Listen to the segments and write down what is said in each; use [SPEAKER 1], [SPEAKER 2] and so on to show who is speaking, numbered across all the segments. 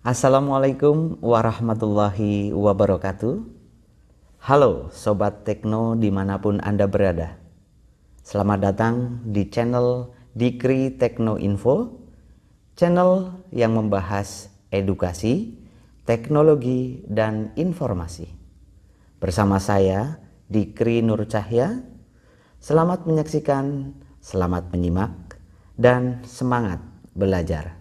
[SPEAKER 1] Assalamualaikum warahmatullahi wabarakatuh. Halo Sobat Tekno dimanapun Anda berada. Selamat datang di channel Dikri Tekno Info, channel yang membahas edukasi, teknologi, dan informasi. Bersama saya, Dikri Nur Cahya. Selamat menyaksikan, selamat menyimak, dan semangat belajar.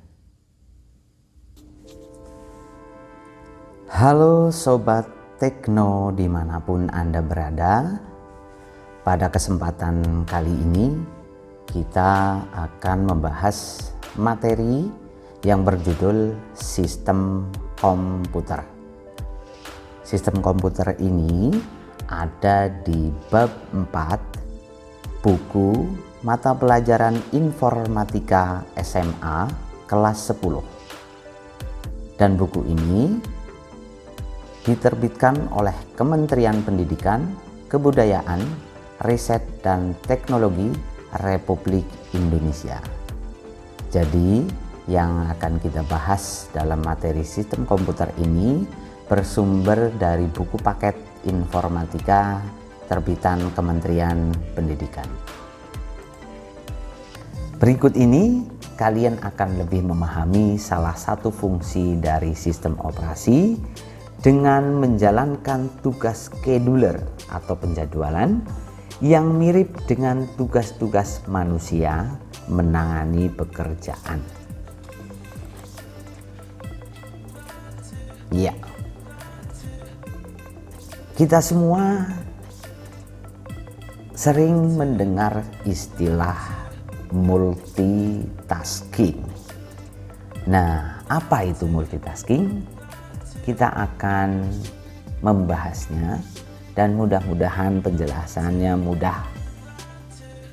[SPEAKER 1] Halo Sobat Tekno dimanapun Anda berada. Pada kesempatan kali ini kita akan membahas materi yang berjudul Sistem Komputer. Sistem komputer ini ada di bab 4 buku mata pelajaran Informatika SMA kelas 10. Dan buku ini diterbitkan oleh Kementerian Pendidikan, Kebudayaan, Riset dan Teknologi Republik Indonesia. Jadi, yang akan kita bahas dalam materi sistem komputer ini bersumber dari buku paket Informatika terbitan Kementerian Pendidikan. Berikut ini kalian akan lebih memahami salah satu fungsi dari sistem operasi dengan menjalankan tugas scheduler atau penjadwalan yang mirip dengan tugas-tugas manusia menangani pekerjaan. Ya, kita semua sering mendengar istilah multitasking. Nah, apa itu multitasking? Kita akan membahasnya dan mudah-mudahan penjelasannya mudah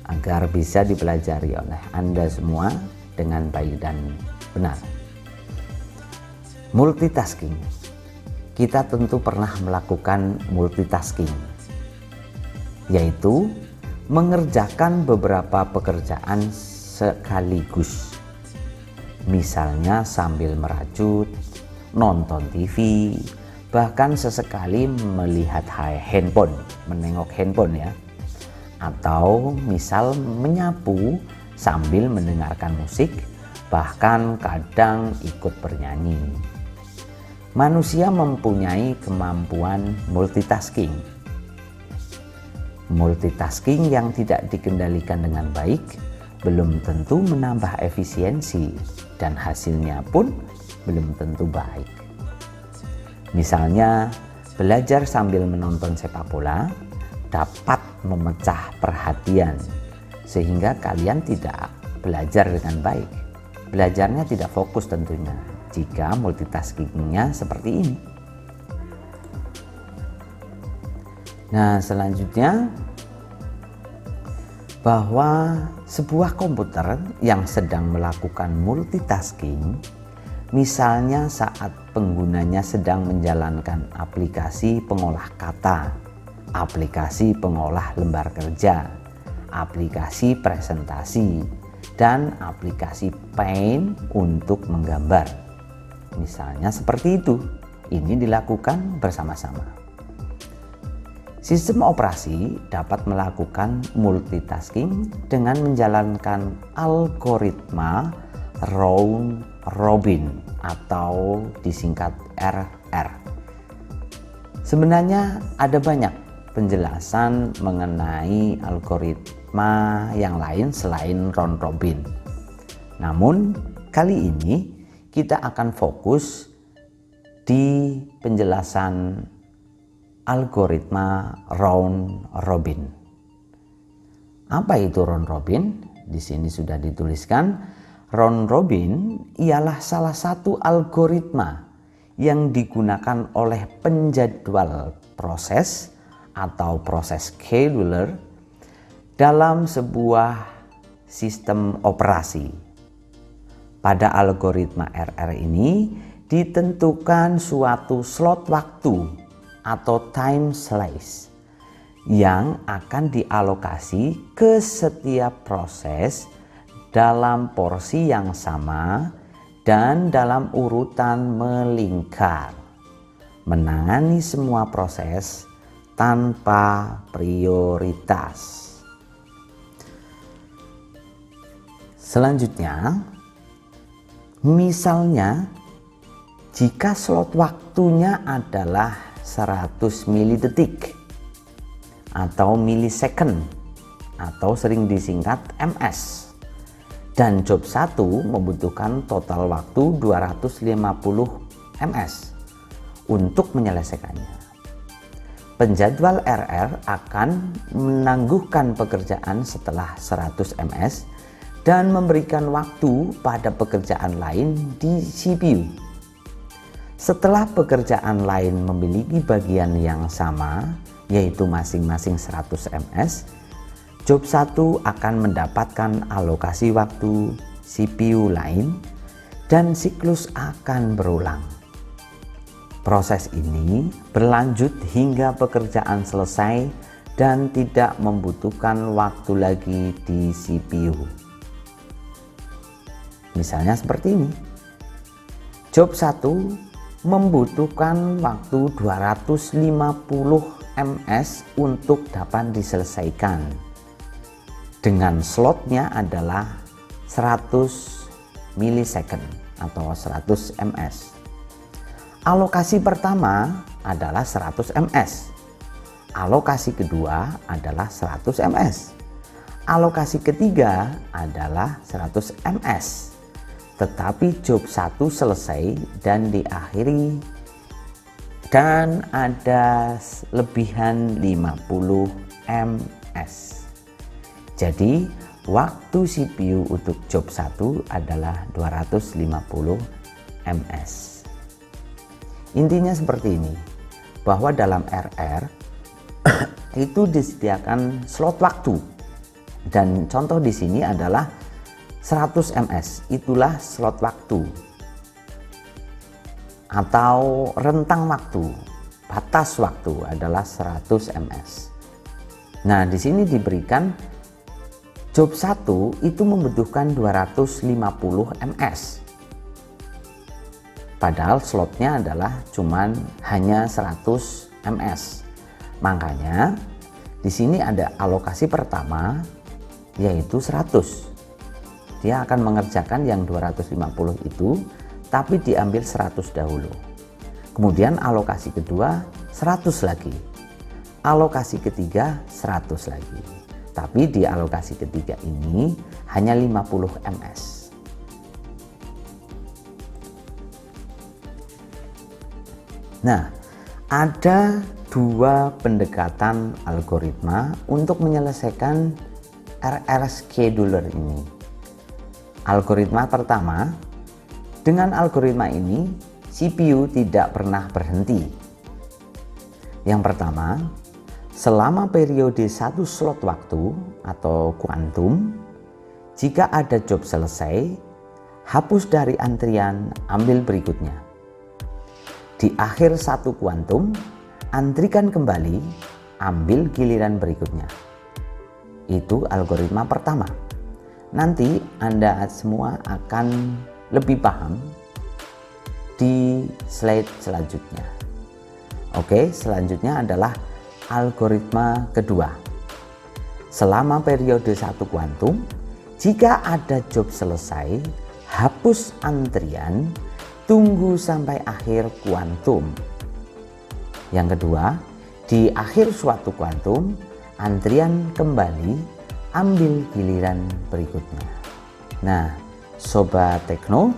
[SPEAKER 1] agar bisa dipelajari oleh Anda semua dengan baik dan benar. Multitasking. Kita tentu pernah melakukan multitasking, yaitu mengerjakan beberapa pekerjaan sekaligus. Misalnya sambil merajut, nonton TV, bahkan sesekali melihat handphone, menengok handphone ya. Atau misal menyapu sambil mendengarkan musik, bahkan kadang ikut bernyanyi. Manusia mempunyai kemampuan multitasking. Multitasking yang tidak dikendalikan dengan baik belum tentu menambah efisiensi dan hasilnya pun belum tentu baik. Misalnya, belajar sambil menonton sepak bola dapat memecah perhatian sehingga kalian tidak belajar dengan baik. Belajarnya tidak fokus tentunya jika multitaskingnya seperti ini. Nah, selanjutnya bahwa sebuah komputer yang sedang melakukan multitasking, misalnya saat penggunanya sedang menjalankan aplikasi pengolah kata, aplikasi pengolah lembar kerja, aplikasi presentasi, dan aplikasi Paint untuk menggambar. Misalnya seperti itu, ini dilakukan bersama-sama. Sistem operasi dapat melakukan multitasking dengan menjalankan algoritma round robin atau disingkat RR. Sebenarnya ada banyak penjelasan mengenai algoritma yang lain selain round robin. Namun kali ini kita akan fokus di penjelasan algoritma round robin. Apa itu round robin? Di sini sudah dituliskan. Round robin ialah salah satu algoritma yang digunakan oleh penjadwal proses atau proses scheduler dalam sebuah sistem operasi. Pada algoritma RR ini ditentukan suatu slot waktu atau time slice yang akan dialokasi ke setiap proses dalam porsi yang sama dan dalam urutan melingkar, menangani semua proses tanpa prioritas. Selanjutnya, misalnya jika slot waktunya adalah 100 milidetik atau milisecond atau sering disingkat ms, dan job 1 membutuhkan total waktu 250 ms untuk menyelesaikannya. Penjadwal RR akan menangguhkan pekerjaan setelah 100 ms dan memberikan waktu pada pekerjaan lain di CPU. Setelah pekerjaan lain memiliki bagian yang sama, yaitu masing-masing 100 ms, job 1 akan mendapatkan alokasi waktu CPU lain dan siklus akan berulang. Proses ini berlanjut hingga pekerjaan selesai dan tidak membutuhkan waktu lagi di CPU. Misalnya seperti ini. Job 1 membutuhkan waktu 250 ms untuk dapat diselesaikan. Dengan slotnya adalah 100 milisecond atau 100 ms. Alokasi pertama adalah 100 ms. Alokasi kedua adalah 100 ms. Alokasi ketiga adalah 100 ms. Tetapi job 1 selesai dan diakhiri dan ada lebihan 50 ms. Jadi waktu CPU untuk job 1 adalah 250 ms. Intinya seperti ini, bahwa dalam RR itu disediakan slot waktu, dan contoh di sini adalah 100 ms, itulah slot waktu atau rentang waktu, batas waktu adalah 100 ms. Nah, di sini diberikan job 1 itu membutuhkan 250 ms. Padahal slotnya adalah hanya 100 ms. Makanya di sini ada alokasi pertama yaitu 100. Dia akan mengerjakan yang 250 itu, tapi diambil 100 dahulu. Kemudian alokasi kedua 100 lagi. Alokasi ketiga 100 lagi. Tapi di alokasi ketiga ini hanya 50 ms. Nah, ada dua pendekatan algoritma untuk menyelesaikan RR scheduler ini. Algoritma pertama, dengan algoritma ini CPU tidak pernah berhenti. Yang pertama, selama periode 1 slot waktu atau kuantum, jika ada job selesai, hapus dari antrian, ambil berikutnya. Di akhir 1 kuantum, antrikan kembali, ambil giliran berikutnya. Itu algoritma pertama. Nanti Anda semua akan lebih paham di slide selanjutnya. Oke, selanjutnya adalah algoritma kedua. Selama periode 1 kuantum, jika ada job selesai, hapus antrian, tunggu sampai akhir kuantum. Yang kedua, di akhir suatu kuantum, antrian kembali, ambil giliran berikutnya. Nah, Sobat Tekno,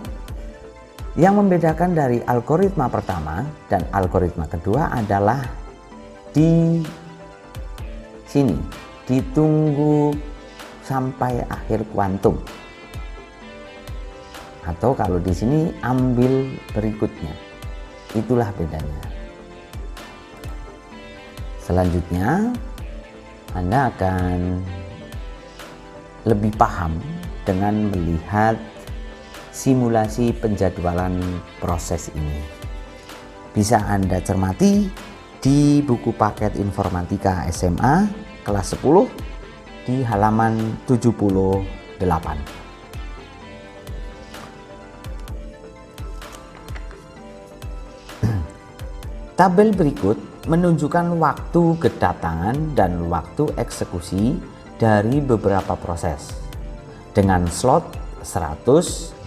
[SPEAKER 1] yang membedakan dari algoritma pertama dan algoritma kedua adalah di sini, ditunggu sampai akhir kuantum. Atau kalau di sini ambil berikutnya. Itulah bedanya. Selanjutnya, Anda akan lebih paham dengan melihat simulasi penjadwalan proses ini. Bisa Anda cermati di buku paket informatika SMA kelas 10 di halaman 78. Tabel berikut menunjukkan waktu kedatangan dan waktu eksekusi dari beberapa proses dengan slot 100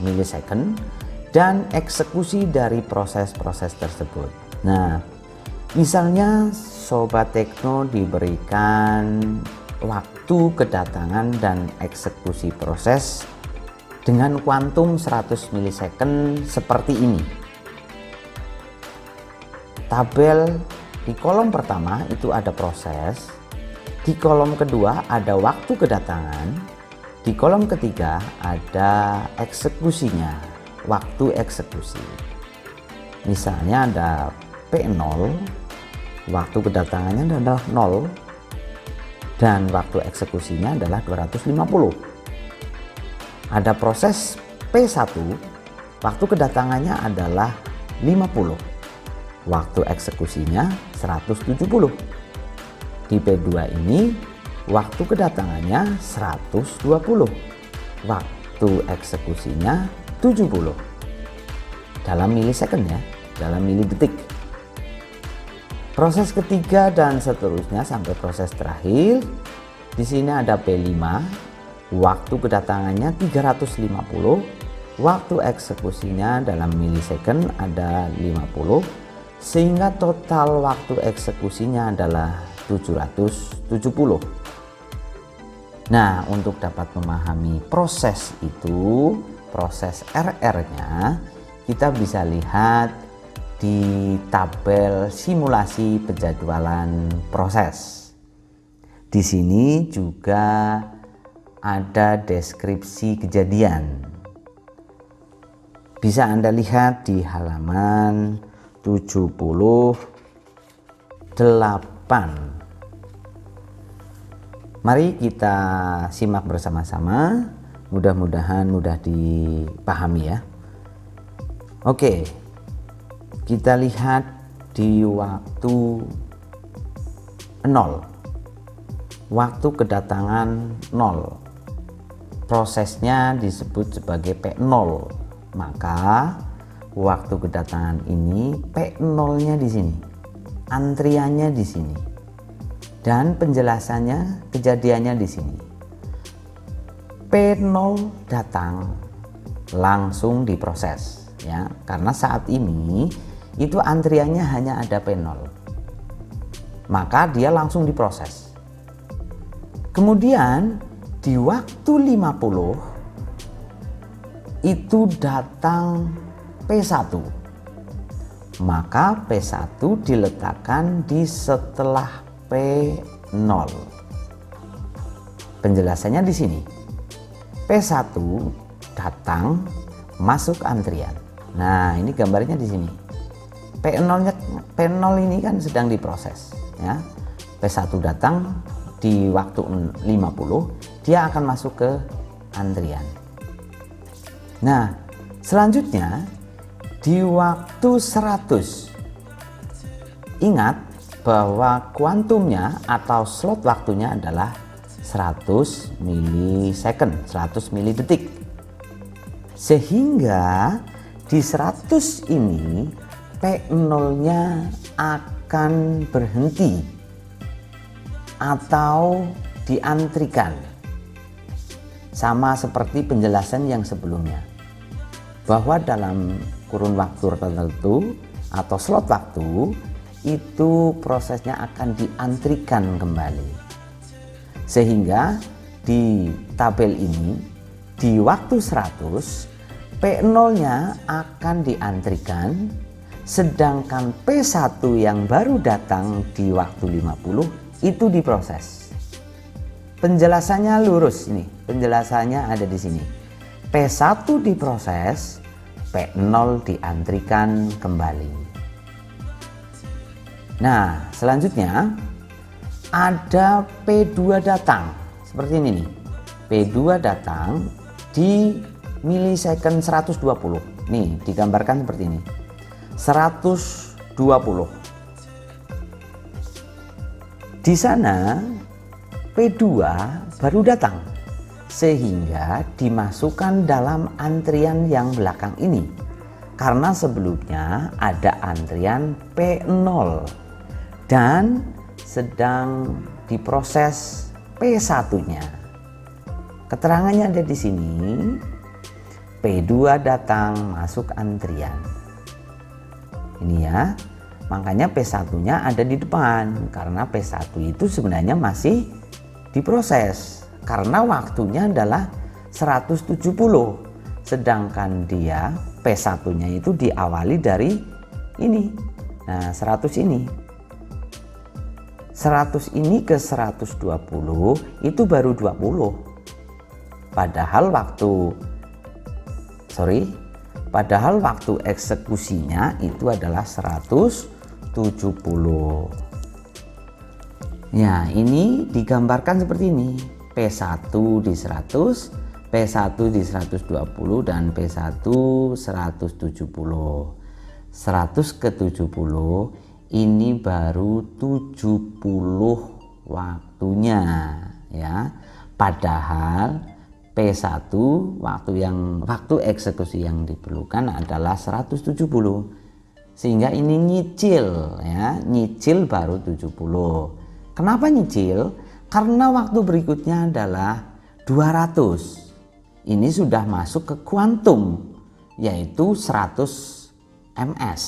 [SPEAKER 1] milisecond dan eksekusi dari proses-proses tersebut. Nah, misalnya Sobat Tekno diberikan waktu kedatangan dan eksekusi proses dengan kuantum 100 milisecond seperti ini. Tabel di kolom pertama itu ada proses, di kolom kedua ada waktu kedatangan, di kolom ketiga ada eksekusinya, waktu eksekusi. Misalnya ada P0, waktu kedatangannya adalah 0 dan waktu eksekusinya adalah 250. Ada proses P1, waktu kedatangannya adalah 50. Waktu eksekusinya 170. Di P2 ini waktu kedatangannya 120. Waktu eksekusinya 70. Dalam milisecond ya, dalam milidetik. Proses ketiga dan seterusnya sampai proses terakhir. Di sini ada P5, waktu kedatangannya 350. Waktu eksekusinya dalam milisecond ada 50. Sehingga total waktu eksekusinya adalah 770. Nah, untuk dapat memahami proses itu, proses RR-nya, kita bisa lihat di tabel simulasi penjadwalan proses. Di sini juga ada deskripsi kejadian. Bisa Anda lihat di halaman 78. Mari kita simak bersama-sama, mudah-mudahan mudah dipahami ya. Oke, kita lihat di waktu 0, waktu kedatangan 0, prosesnya disebut sebagai P0, maka waktu kedatangan ini P0-nya di sini, antriannya di sini, dan penjelasannya, kejadiannya di sini. P0 datang langsung diproses ya, karena saat ini itu antriannya hanya ada P0, maka dia langsung diproses. Kemudian di waktu 50 itu datang P1, maka P1 diletakkan di setelah P0. Penjelasannya di sini. P1 datang masuk antrian. Nah, ini gambarnya di sini. P0 ini kan sedang diproses ya. P1 datang di waktu 50, dia akan masuk ke antrian. Nah, selanjutnya di waktu 100, ingat bahwa kuantumnya atau slot waktunya adalah 100 milisecond, 100 milidetik. Sehingga di 100 ini P0-nya akan berhenti atau diantrikan. Sama seperti penjelasan yang sebelumnya, bahwa dalam kurun waktu tertentu atau slot waktu itu prosesnya akan diantrikan kembali. Sehingga di tabel ini di waktu 100 P0-nya akan diantrikan, sedangkan P1 yang baru datang di waktu 50 itu diproses. Penjelasannya lurus ini, penjelasannya ada di sini. P1 diproses, P0 diantrikan kembali. Nah, selanjutnya ada P2 datang seperti ini nih. P2 datang di milisecond 120. Nih, digambarkan seperti ini. 120. Di sana P2 baru datang, sehingga dimasukkan dalam antrian yang belakang ini. Karena sebelumnya ada antrian P0 dan sedang diproses P1-nya. Keterangannya ada di sini. P2 datang masuk antrian. Ini ya. Makanya P1-nya ada di depan karena P1 itu sebenarnya masih diproses karena waktunya adalah 170. Sedangkan dia P1-nya itu diawali dari ini. Nah, 100 ini. 100 ini ke 120 itu baru 20. Padahal waktu eksekusinya itu adalah 170. Ya, ini digambarkan seperti ini. P1 di 100, P1 di 120 dan P1 170. 100 ke 70 ini baru 70 waktunya ya. Padahal P1 waktu eksekusi yang diperlukan adalah 170. Sehingga ini nyicil ya, nyicil baru 70. Kenapa nyicil? Karena waktu berikutnya adalah 200. Ini sudah masuk ke kuantum yaitu 100 ms.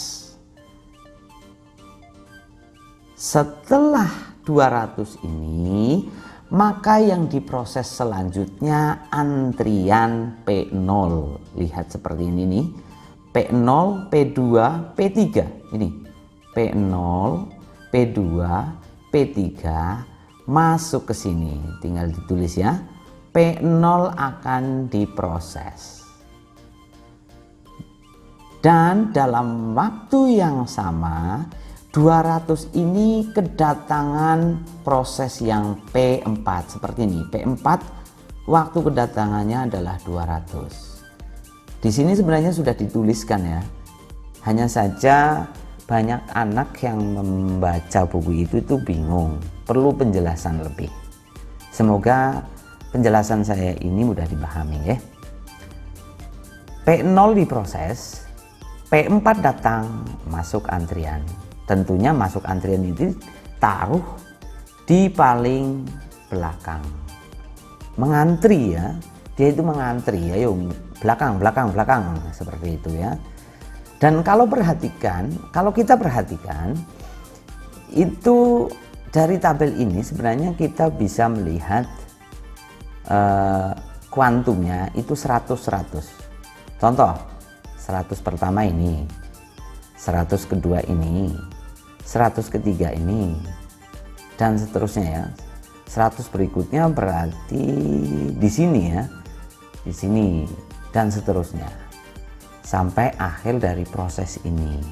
[SPEAKER 1] Setelah 200 ini, maka yang diproses selanjutnya antrian P0. Lihat seperti ini nih. P0, P2, P3. Ini P0, P2, P3 masuk ke sini. Tinggal ditulis ya. P0 akan diproses. Dan dalam waktu yang sama 200 ini kedatangan proses yang P4 seperti ini. P4 waktu kedatangannya adalah 200. Di sini sebenarnya sudah dituliskan ya. Hanya saja banyak anak yang membaca buku itu bingung, perlu penjelasan lebih. Semoga penjelasan saya ini mudah dipahami ya. P0 diproses, P4 datang masuk antrian. Tentunya masuk antrian itu taruh di paling belakang. Mengantri ya. Dia itu mengantri ya, belakang seperti itu ya. Dan kalau kita perhatikan itu dari tabel ini sebenarnya kita bisa melihat kuantumnya itu 100. Contoh 100 pertama ini, 100 kedua ini, 100 ketiga ini, dan seterusnya ya. 100 berikutnya berarti di sini ya, di sini dan seterusnya sampai akhir dari proses ini.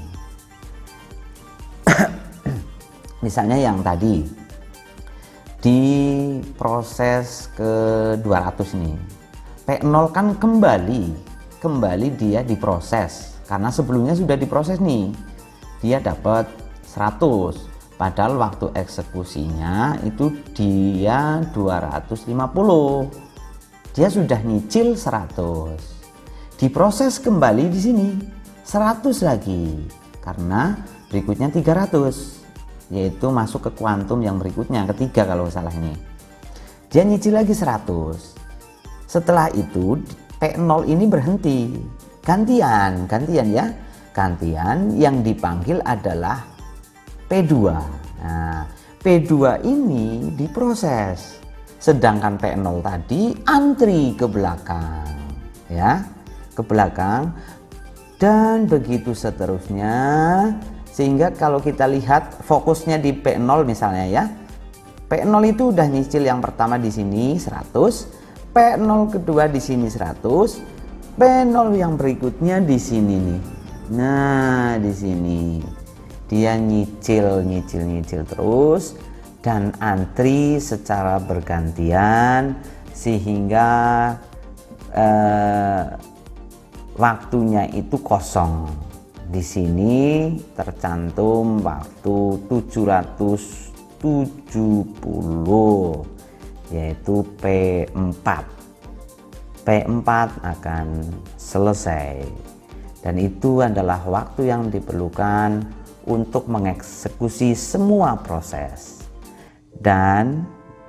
[SPEAKER 1] Misalnya yang tadi di proses ke 200 ini, P0 kan kembali dia diproses karena sebelumnya sudah diproses nih, dia dapat 100. Padahal waktu eksekusinya itu dia 250. Dia sudah nyicil 100. Diproses kembali di sini 100 lagi. Karena berikutnya 300. Yaitu masuk ke kuantum yang berikutnya, ketiga kalau salah ini. Dia nyicil lagi 100. Setelah itu P0 ini berhenti. Gantian ya. Gantian yang dipanggil adalah P2. Nah, P2 ini diproses. Sedangkan P0 tadi antri ke belakang. Ya, ke belakang. Dan begitu seterusnya. Sehingga kalau kita lihat fokusnya di P0 misalnya ya. P0 itu udah nyicil yang pertama di sini 100. P0 kedua di sini 100. P0 yang berikutnya di sini nih. Nah, di sini. Dia nyicil terus dan antri secara bergantian sehingga waktunya itu kosong. Di sini tercantum waktu 770 yaitu P4. P4 akan selesai Dan itu adalah waktu yang diperlukan untuk mengeksekusi semua proses. Dan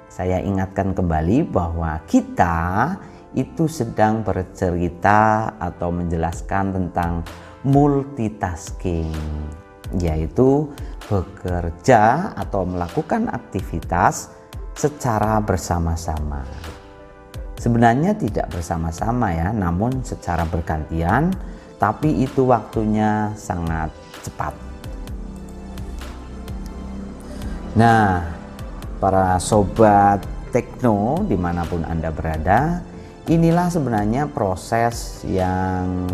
[SPEAKER 1] saya ingatkan kembali bahwa kita itu sedang bercerita atau menjelaskan tentang multitasking, yaitu bekerja atau melakukan aktivitas secara bersama-sama. Sebenarnya tidak bersama-sama ya, namun secara bergantian, tapi itu waktunya sangat cepat. Nah, para sobat tekno dimanapun Anda berada, inilah sebenarnya proses yang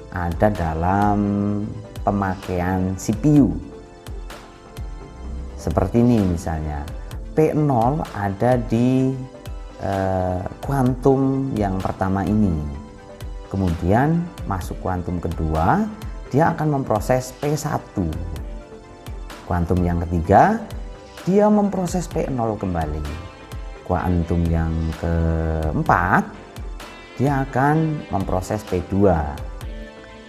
[SPEAKER 1] ada dalam pemakaian CPU. Seperti ini misalnya, P0 ada di kuantum yang pertama ini. Kemudian masuk kuantum kedua, dia akan memproses P1. Kuantum yang ketiga, dia memproses P0 kembali. Kuantum yang keempat, dia akan memproses P2.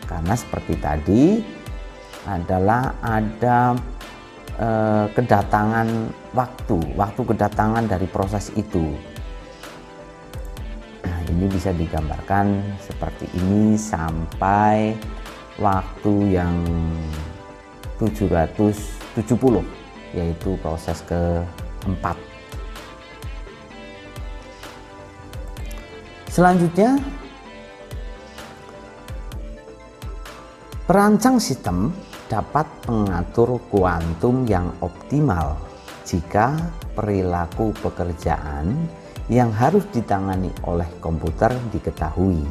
[SPEAKER 1] Karena seperti tadi adalah ada kedatangan waktu kedatangan dari proses itu. Nah, ini bisa digambarkan seperti ini sampai waktu yang 770, yaitu proses keempat. Selanjutnya, perancang sistem dapat mengatur kuantum yang optimal jika perilaku pekerjaan yang harus ditangani oleh komputer diketahui.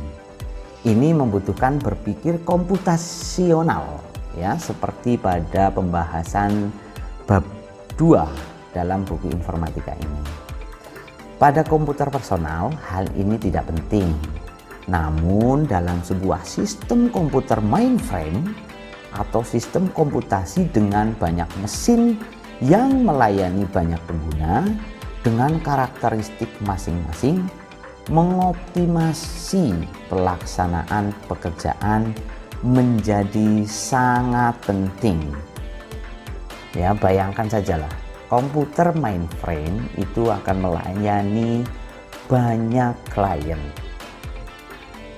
[SPEAKER 1] Ini membutuhkan berpikir komputasional, ya, seperti pada pembahasan bab 2 dalam buku informatika ini. Pada komputer personal, hal ini tidak penting. Namun dalam sebuah sistem komputer mainframe atau sistem komputasi dengan banyak mesin yang melayani banyak pengguna dengan karakteristik masing-masing, mengoptimasi pelaksanaan pekerjaan menjadi sangat penting. Ya, bayangkan sajalah, komputer mainframe itu akan melayani banyak klien.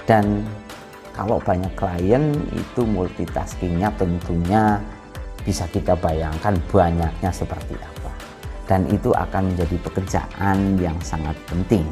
[SPEAKER 1] Dan kalau banyak klien itu multitaskingnya tentunya bisa kita bayangkan banyaknya seperti apa. Dan itu akan menjadi pekerjaan yang sangat penting.